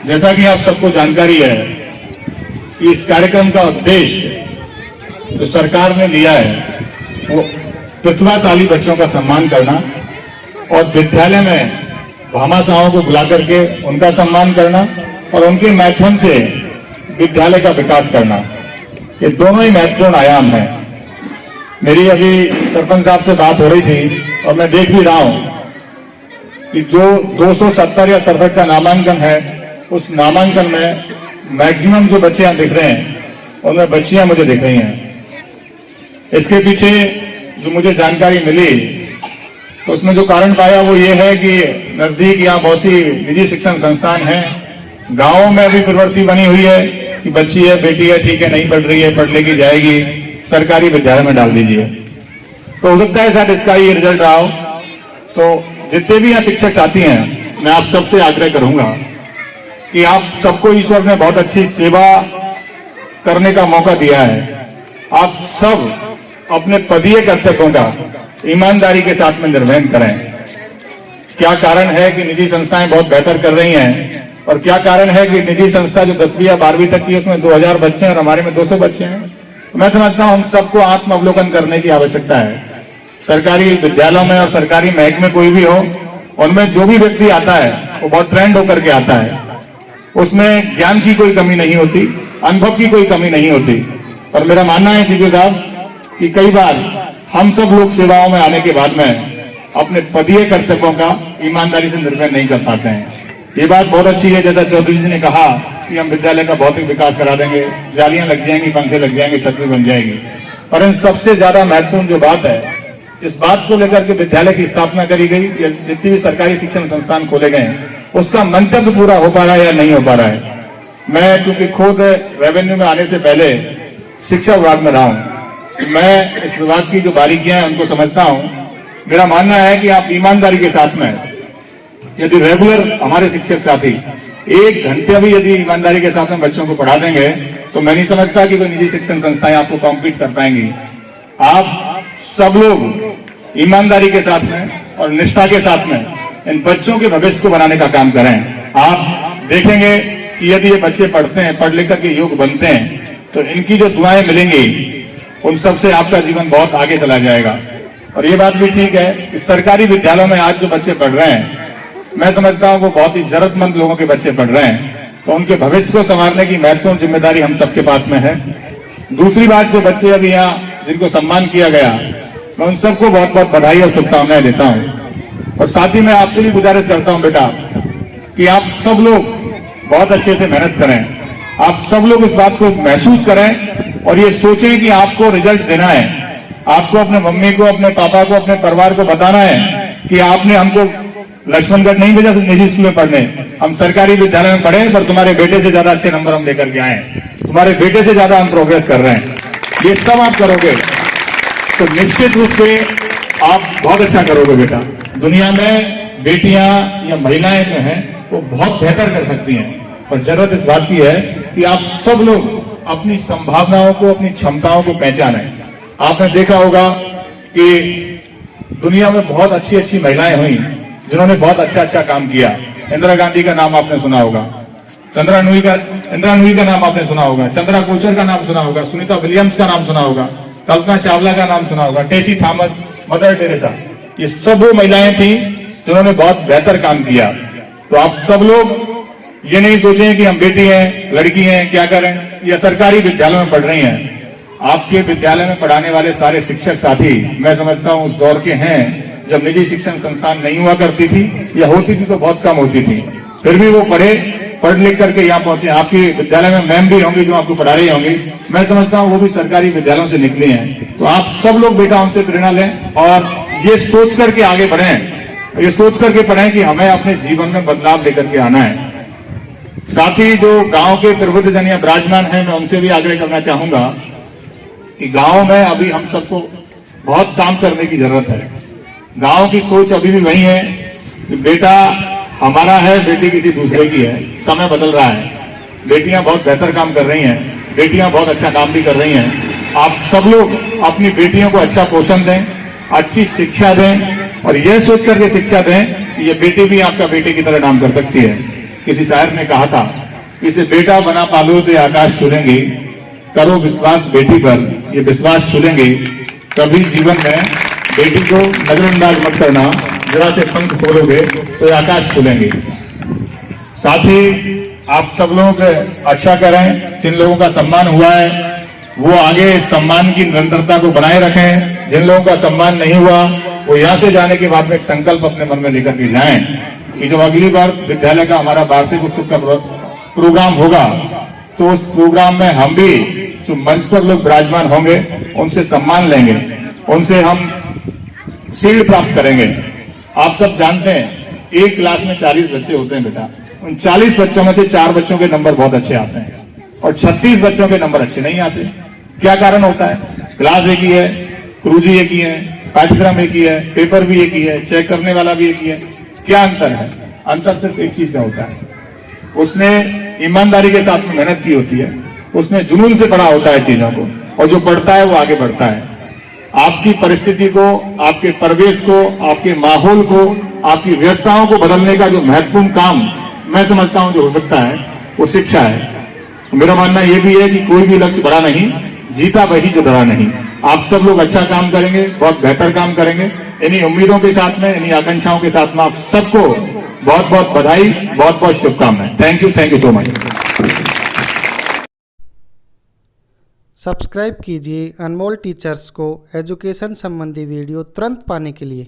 जैसा कि आप सबको जानकारी है कि इस कार्यक्रम का उद्देश्य जो सरकार ने लिया है वो प्रतिभाशाली बच्चों का सम्मान करना और विद्यालय में भामाशाहों को बुला करके उनका सम्मान करना और उनके माध्यम से विद्यालय का विकास करना, ये दोनों ही महत्वपूर्ण आयाम हैं। मेरी अभी सरपंच साहब से बात हो रही थी और मैं देख भी रहा हूं कि जो 270 या 67 का नामांकन है, उस नामांकन में मैक्सिमम जो बच्चे यहां दिख रहे हैं उनमें बच्चियां मुझे दिख रही हैं। इसके पीछे जो मुझे जानकारी मिली तो उसमें जो कारण पाया वो ये है कि नजदीक यहाँ बहुत सी निजी शिक्षण संस्थान हैं, गांवों में भी प्रवृत्ति बनी हुई है कि बच्ची है, बेटी है, ठीक है, नहीं पढ़ रही है, पढ़ लेगी जाएगी, सरकारी विद्यालय में डाल दीजिए। तो हो सकता है शायद इसका ये रिजल्ट रहा हो। तो जितने भी यहाँ शिक्षक साथी हैं, मैं आप सबसे आग्रह करूंगा कि आप सबको ईश्वर ने बहुत अच्छी सेवा करने का मौका दिया है। आप सब अपने पदीय कर्तव्यों का ईमानदारी के साथ में निर्वहन करें। क्या कारण है कि निजी संस्थाएं बहुत बेहतर कर रही हैं और क्या कारण है कि निजी संस्था जो 10वीं या 12वीं तक की है उसमें 2000 बच्चे हैं और हमारे में 200 बच्चे हैं। मैं समझता हूं हम सबको आत्म अवलोकन करने की आवश्यकता है। सरकारी विद्यालयों में और सरकारी महकमे कोई भी हो, उनमें जो भी व्यक्ति आता है वो बहुत ट्रेंड होकर के आता है। उसमें ज्ञान की कोई कमी नहीं होती, अनुभव की कोई कमी नहीं होती। और मेरा मानना है सीपीओ साहब कि कई बार हम सब लोग सेवाओं में आने के बाद में अपने पदीय कर्तव्यों का ईमानदारी से निर्वहन नहीं कर पाते हैं। ये बात बहुत अच्छी है, जैसा चौधरी जी ने कहा कि हम विद्यालय का भौतिक विकास करा देंगे, जालियां लग जाएंगी, पंखे लग जाएंगे, छत भी बन जाएगी। पर इन सबसे ज्यादा महत्वपूर्ण जो बात है, इस बात को लेकर के विद्यालय की स्थापना करी गई, जितनी भी सरकारी शिक्षण संस्थान खोले गए उसका मंतव्य पूरा हो पा रहा है या नहीं हो पा रहा है। मैं चूंकि खुद रेवेन्यू में आने से पहले शिक्षा विभाग में रहा हूं, मैं इस विभाग की जो बारीकियां हैं उनको समझता हूं। मेरा मानना है कि आप ईमानदारी के साथ में यदि रेगुलर हमारे शिक्षक साथी 1 घंटे भी यदि ईमानदारी के साथ में बच्चों को पढ़ा देंगे तो मैं नहीं समझता कि कोई निजी शिक्षण संस्थाएं आपको कॉम्पीट कर पाएंगी। आप सब लोग ईमानदारी के साथ में और निष्ठा के साथ में इन बच्चों के भविष्य को बनाने का काम करें। आप देखेंगे कि यदि ये बच्चे पढ़ते हैं, पढ़ लिख करके योग्य बनते हैं, तो इनकी जो दुआएं मिलेंगी उन सबसे आपका जीवन बहुत आगे चला जाएगा। और ये बात भी ठीक है कि सरकारी विद्यालयों में आज जो बच्चे पढ़ रहे हैं, मैं समझता हूं वो बहुत ही जरूरतमंद लोगों के बच्चे पढ़ रहे हैं, तो उनके भविष्य को संवारने की महत्वपूर्ण जिम्मेदारी हम सबके पास में है। दूसरी बात, जो बच्चे अभी यहाँ जिनको सम्मान किया गया, मैं उन सबको बहुत बहुत बधाई और शुभकामनाएं देता हूं। और साथ ही मैं आपसे भी गुजारिश करता हूं बेटा कि आप सब लोग बहुत अच्छे से मेहनत करें। आप सब लोग इस बात को महसूस करें और ये सोचें कि आपको रिजल्ट देना है। आपको अपने मम्मी को, अपने पापा को, अपने परिवार को बताना है कि आपने हमको लक्ष्मणगढ़ नहीं भेजा निजी स्कूल में पढ़ने, हम सरकारी विद्यालय में पढ़े, पर तुम्हारे बेटे से ज्यादा अच्छे नंबर हम लेकर के आए, तुम्हारे बेटे से ज्यादा हम प्रोग्रेस कर रहे हैं। ये सब आप करोगे तो निश्चित रूप से आप बहुत अच्छा करोगे बेटा। दुनिया में बेटियां या महिलाएं जो हैं वो बहुत बेहतर कर सकती हैं, पर जरूरत इस बात की है कि आप सब लोग अपनी संभावनाओं को, अपनी क्षमताओं को पहचानें। आपने देखा होगा कि दुनिया में बहुत अच्छी अच्छी महिलाएं हुई जिन्होंने बहुत अच्छा अच्छा काम किया। इंदिरा गांधी का नाम आपने सुना होगा, इंदिरा नूई का नाम आपने सुना होगा, चंद्रा कोचर का नाम सुना होगा, सुनीता विलियम्स का नाम सुना होगा, कल्पना चावला का नाम सुना होगा, टेसी थॉमस, मदर टेरेसा, ये सब वो महिलाएं थी जिन्होंने बहुत बेहतर काम किया। तो आप सब लोग ये नहीं सोचें कि हम बेटी हैं, लड़की हैं, क्या करें, या सरकारी विद्यालय में पढ़ रही हैं। आपके विद्यालय में पढ़ाने वाले सारे शिक्षक साथी मैं समझता हूं उस दौर के हैं जब निजी शिक्षण संस्थान नहीं हुआ करती थी, या होती थी तो बहुत कम होती थी, फिर भी वो पढ़ लिख करके यहाँ पहुंचे। आपके विद्यालय में मैम भी होंगी जो आपको पढ़ा रही होंगी, मैं समझता हूँ वो भी सरकारी विद्यालयों से निकली हैं। तो आप सब लोग बेटा उनसे प्रेरणा लें और ये सोच करके आगे बढ़ें, ये सोच करके पढ़ें कि हमें अपने जीवन में बदलाव लेकर के आना है। साथ ही जो गांव के प्रबुद्धजन या विराजमान हैं, मैं उनसे भी आग्रह करना चाहूंगा कि गांव में अभी हम सबको बहुत काम करने की जरूरत है। गांव की सोच अभी भी वही है कि बेटा हमारा है, बेटी किसी दूसरे की है। समय बदल रहा है, बेटियां बहुत बेहतर काम कर रही हैं, बेटियां बहुत अच्छा काम भी कर रही हैं। आप सब लोग अपनी बेटियों को अच्छा पोषण दें, अच्छी शिक्षा दें और यह सोच करके शिक्षा दें कि ये बेटी भी आपका बेटे की तरह काम कर सकती है। किसी शायर ने कहा था, इसे बेटा बना पालो तो ये आकाश छूलेंगे, करो विश्वास बेटी पर ये विश्वास छूलेंगे, कभी जीवन में बेटी को नजरअंदाज मत करना, जरा से पंख खोलोगे तो ये आकाश छूलेंगे। साथ ही आप सब लोग अच्छा करें, जिन लोगों का सम्मान हुआ है वो आगे इस सम्मान की निरंतरता को बनाए रखें, जिन लोगों का सम्मान नहीं हुआ वो यहाँ से जाने के बाद में एक संकल्प अपने मन में लेकर के जाएं कि जब अगली बार विद्यालय का हमारा वार्षिक उत्सव का प्रोग्राम होगा तो उस प्रोग्राम में हम भी जो मंच पर लोग विराजमान होंगे उनसे सम्मान लेंगे, उनसे हम शील्ड प्राप्त करेंगे। आप सब जानते हैं एक क्लास में 40 बच्चे होते हैं बेटा, उन 40 बच्चों में से 4 बच्चों के नंबर बहुत अच्छे आते हैं और 36 बच्चों के नंबर अच्छे नहीं आते। क्या कारण होता है? क्लास एक ही है, क्रूजी एक ही है, पाठ्यक्रम एक ही है, पेपर भी एक ही है, चेक करने वाला भी एक ही है। क्या अंतर है? अंतर सिर्फ एक चीज का होता है, उसने ईमानदारी के साथ में मेहनत की होती है, उसने जुनून से पढ़ा होता है चीजों को, और जो पढ़ता है वो आगे बढ़ता है। आपकी परिस्थिति को, आपके परिवेश को, आपके माहौल को, आपकी व्यवस्थाओं को बदलने का जो महत्वपूर्ण काम मैं समझता हूं जो हो सकता है वो शिक्षा है। मेरा मानना यह भी है कि कोई भी लक्ष्य बड़ा नहीं, जीता वही जो डरा नहीं। आप सब लोग अच्छा काम करेंगे, बहुत बेहतर काम करेंगे। इन्हीं उम्मीदों के साथ में, इन्हीं आकांक्षाओं के साथ में आप सबको बहुत बहुत बधाई, बहुत बहुत शुभकामनाएं। Thank you so much. Subscribe कीजिए अनमोल टीचर्स को एजुकेशन संबंधी वीडियो तुरंत पाने के लिए।